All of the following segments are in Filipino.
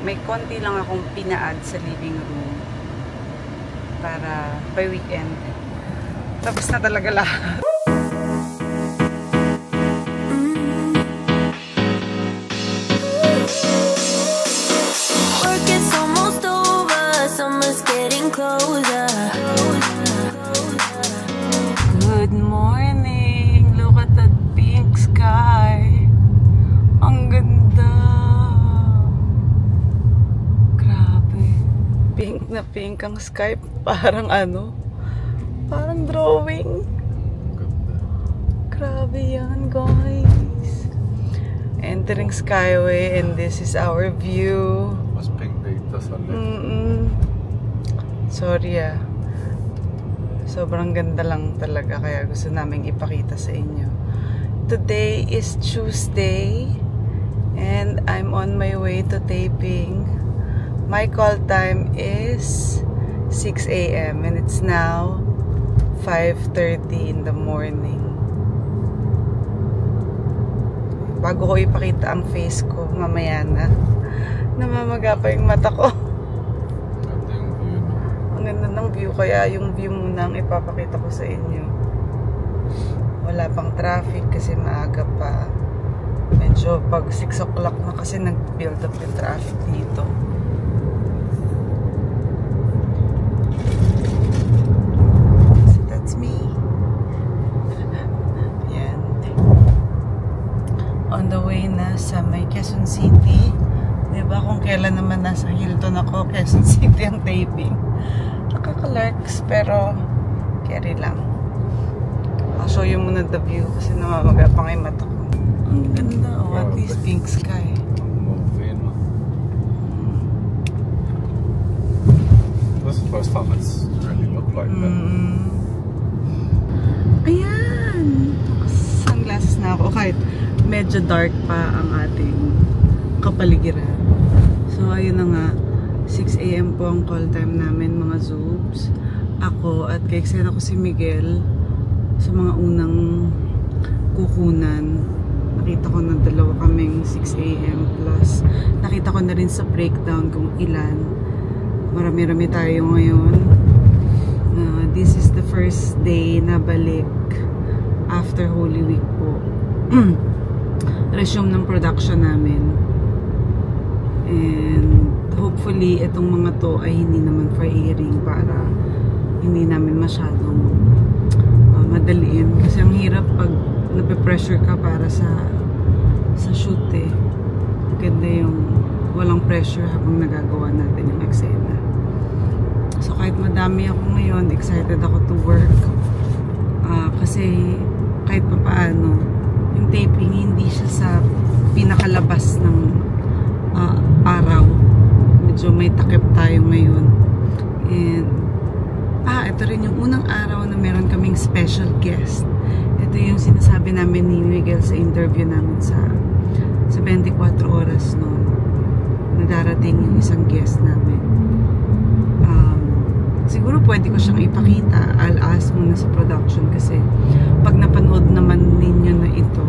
may konti lang akong pina-add sa living room para by weekend tapos na talaga lahat. Good morning! Look at that pink sky! Ang ganda! Grabe! Pink na pink ang sky. Parang ano? Parang drawing. Grabe yan, guys! Entering Skyway and this is our view. Mas pink dito sa left. Sorry ah. Sobrang ganda lang talaga kaya gusto naming ipakita sa inyo. Today is Tuesday and I'm on my way to taping. My call time is 6 AM and it's now 5:30 in the morning. Bago ko ipakita ang face ko, mamaya na. Namamaga pa yung mata ko. Ang ganda ng view, kaya yung view muna ang ipapakita ko sa inyo. Wala pang traffic kasi maaga pa. Medyo pag 6 o'clock na kasi nag-build up yung traffic dito. So that's me. Yan. On the way na sa may Quezon City. Diba kung kailan naman nasa Hilton ako, Quezon City ang taping. Nakaka-larks pero carry lang. I'll show you muna the view kasi namamaga pa ngayon mata ko. Ang ganda, oh, at least pink sky. This is the first time it's really looked like that. Ayan! Sunglasses na ako kahit medyo dark pa ang ating kapaligiran. So ayun na nga, 6 AM po ang call time namin mga Zoobs. Ako at kay-excited ako si Miguel sa mga unang kukunan. Nakita ko na dalawa kaming 6 AM plus. Nakita ko na rin sa breakdown kung ilan. Marami-rami tayo ngayon. This is the first day na balik after Holy Week po. Resume ng production namin. And hopefully itong mga to ay hindi naman for airing para hindi namin masyadong madaliin kasi ang hirap pag nape-pressure ka para sa shoot eh. Maganda yung walang pressure habang nagagawa natin yung eksena. So kahit madami ako ngayon, excited ako to work kasi kahit pa paano yung taping hindi siya sa pinakalabas ng araw. Medyo may takip tayo ngayon. And ito rin yung unang araw na meron kaming special guest. Ito yung sinasabi namin ni Miguel sa interview namin sa 24 oras noon. Nadarating yung isang guest namin. Siguro pwede ko siyang ipakita. I'll ask muna sa production kasi pag napanood naman ninyo na ito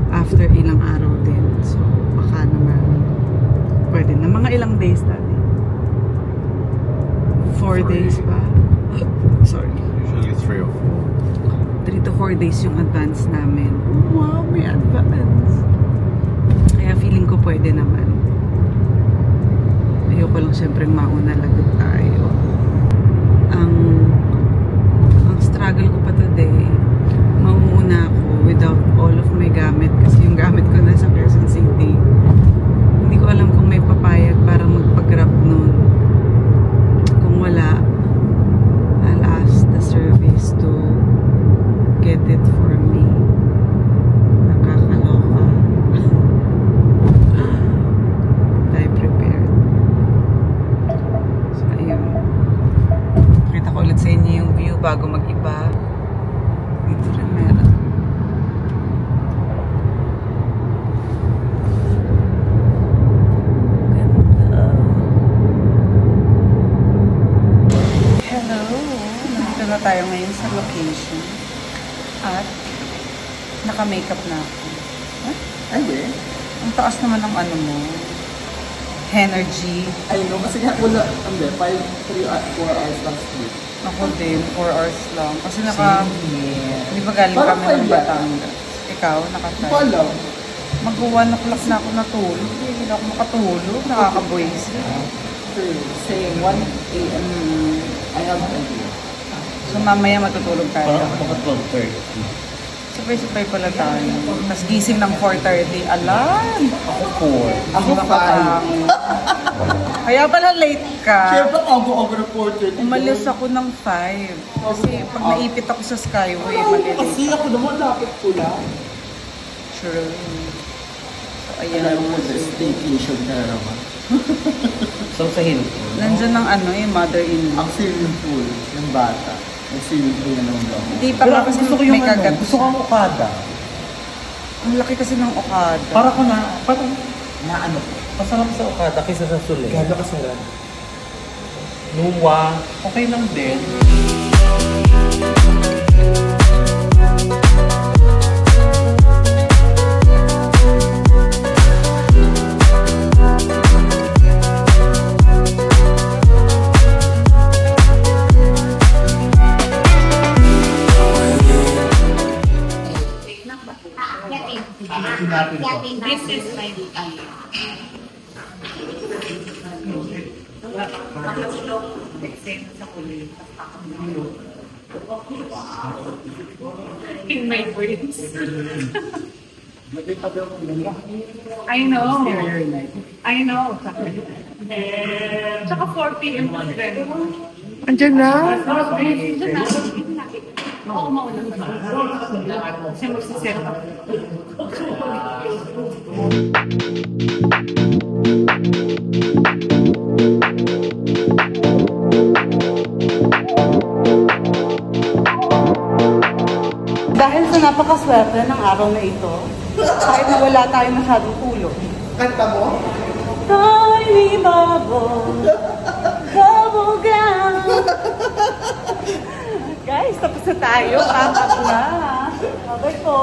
after ilang araw din. So baka naman pwede na. Mga ilang days natin? 4 days pa? Sorry. Usually 3 or 4. 3 to 4 days yung advance namin. Wow, may advance. Kaya feeling ko pwede naman. Ayoko lang syempre mauna lagot tayo. Ang struggle ko pa today, mauuna ako without all of my gamit kasi yung gamit ko nasa Quezon City. Hindi ko alam kung may papayag para magpag-grab nun. Kung wala, I'll ask the service to get it for me. Nakakaloka. Die prepared. So ayun. Pakita ko ulit sa inyo yung view bago mag-iba. Dito rin meron. Na tayo ngayon sa location at naka-makeup na ako. Ay, Ang taas naman ng ano mo. energy. I know, kasi nga wala, 4 hours lang sleep. Ako din, 4 hours lang. Kasi di ba galing kami ng Batangas? Ikaw, naka-5? Wala. Mag-1 o'clock na ako natulog. Hindi na ako makatulog. Nakaka-voice. Same, 1 a.m. I have idea. So mamaya matutulog tayo. Mga 12:30. Sabay-sabay pala tayo. Tapos gising ng 4:30. Alam! Ako 4. Ako 5. Kaya pala late ka. Siyempre, ako na 4:30. Umalis ako ng 5. Kasi pag naipit ako sa Skyway, malilate. Kasi ako naman, lapit ko lang. Sure. So, ayan. Alam mo, staycation na naman. So sa Hilton. Nandyan ng mother-in-law. Ang swimming pool ng bata. Ang swimming pool na naman daw. Hindi pa nga kasi may kagat. Gusto ko ang Okada. Ang laki kasi ng Okada. Parang Na ano po? masarap sa Okada kaysa sa Sule. Gano'n kasarap. Nuwa, okay lang din. This is my in my brains. I know. I know. Tsaka 4 p.m. pa rin. Andiyan na? Andiyan na. Oo, maulang ba? Kasi magsiset up. Dahil sa napakaswerte ng araw na ito, kahit na wala tayo masyadong tulog. Kanta mo? Tiny bubble, bubble gum. Guys, tapos na tayo. Pack na. Bye po.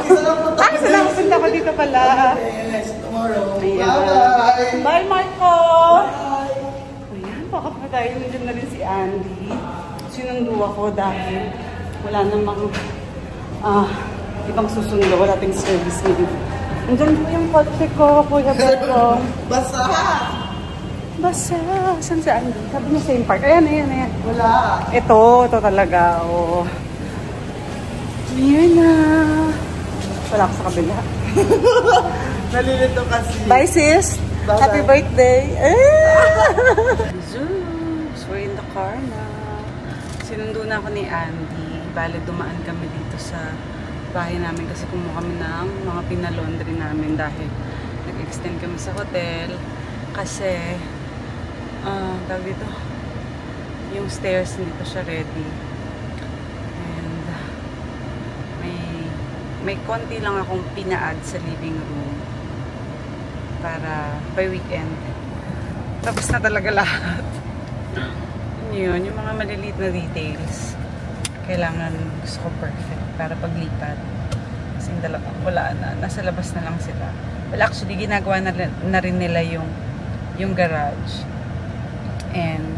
Salamat punta ko dito pala. Yes, tomorrow. Bye-bye. Bye, Marco. Ayan, pack na tayo. Nandiyan na rin si Andy. Sinundo ako dahil wala namang ibang susundo. Wala tayong service ngayon. Nandiyan po yung kotse ko, Kuya Beto. Basa! Basa. Saan si Andy? Sabi niya same park. Ayan. Wala. Ito talaga. Oh. Ayan na. Wala ako sa kabila. Nalilito kasi. Bye, sis. Bye-bye. Happy birthday. Zeus, we're in the car na. Sinundo na ako ni Andy. Bale, dumaan kami dito sa bahay namin kasi kumuha kami ng mga pinalaundry namin dahil nag-extend kami sa hotel kasi tawag dito, yung stairs hindi pa siya ready and may konti lang akong pina-add sa living room para by weekend tapos na talaga lahat. Yun, yung mga maliliit na details kailangan, gusto ko perfect para paglipat kasi wala na, nasa labas na lang sila. Well, actually ginagawa na rin nila yung garage and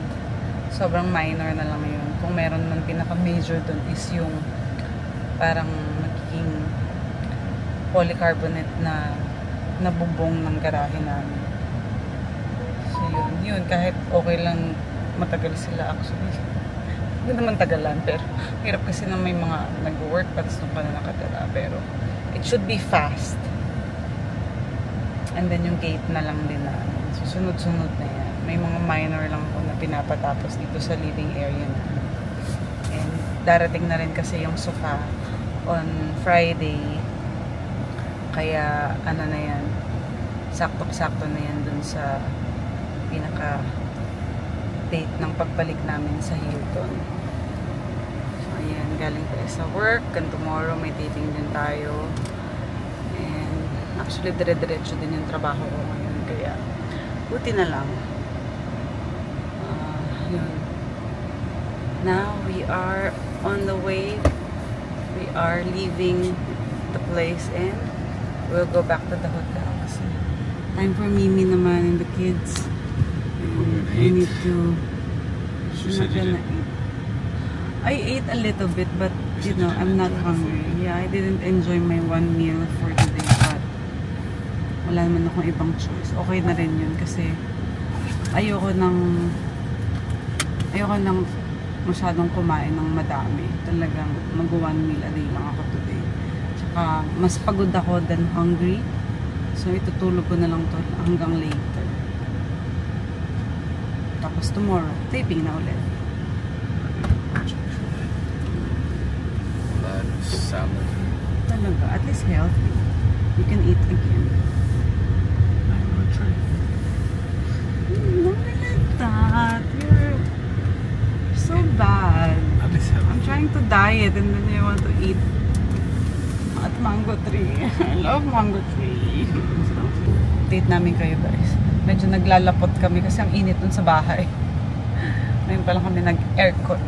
sobrang minor na lang yun. Kung meron man pinaka-major dun is yung parang magiging polycarbonate na bubong ng garahe namin. So yun kahit okay lang matagal sila actually. Hindi naman tagalan pero hirap kasi na may mga nag-work pa tapos nung ka na nakatira pero it should be fast. And then yung gate na lang din na susunod-sunod na yan. May mga minor lang po na pinapatapos dito sa living area na. And darating na rin kasi yung sofa on Friday. Kaya ano na yan, sakto-sakto na yan dun sa pinaka date ng pagbalik namin sa Hilton. So ayan, galing tayo sa work and tomorrow may dating din tayo. And actually dire-diretso din yung trabaho ko ngayon kaya buti na lang. Yun. Now we are on the way. We are leaving the place and we'll go back to the hotel kasi time for Mimi naman and the kids. to. She said you didn't. I ate a little bit, but you know, I'm not hungry. Yeah, I didn't enjoy my one meal for today, but wala naman akong ibang choice. Okay na rin yun kasi ayoko nang masyadong kumain ng madami. Talagang mag-one meal a day lang ako today. Tsaka mas pagod ako than hungry. So itutulog ko na lang to hanggang later. Tapos tomorrow, taping na ulit. Salad. Talaga, at least healthy. You can eat again. I'm gonna try. Not like that. You're so bad. At least have. I'm trying to diet and then you want to eat at mango tree. I love mango tree. Date namin kayo guys. Medyo naglalapot kami kasi ang init dun sa bahay. Ngayon pa lang kami nag-aircon.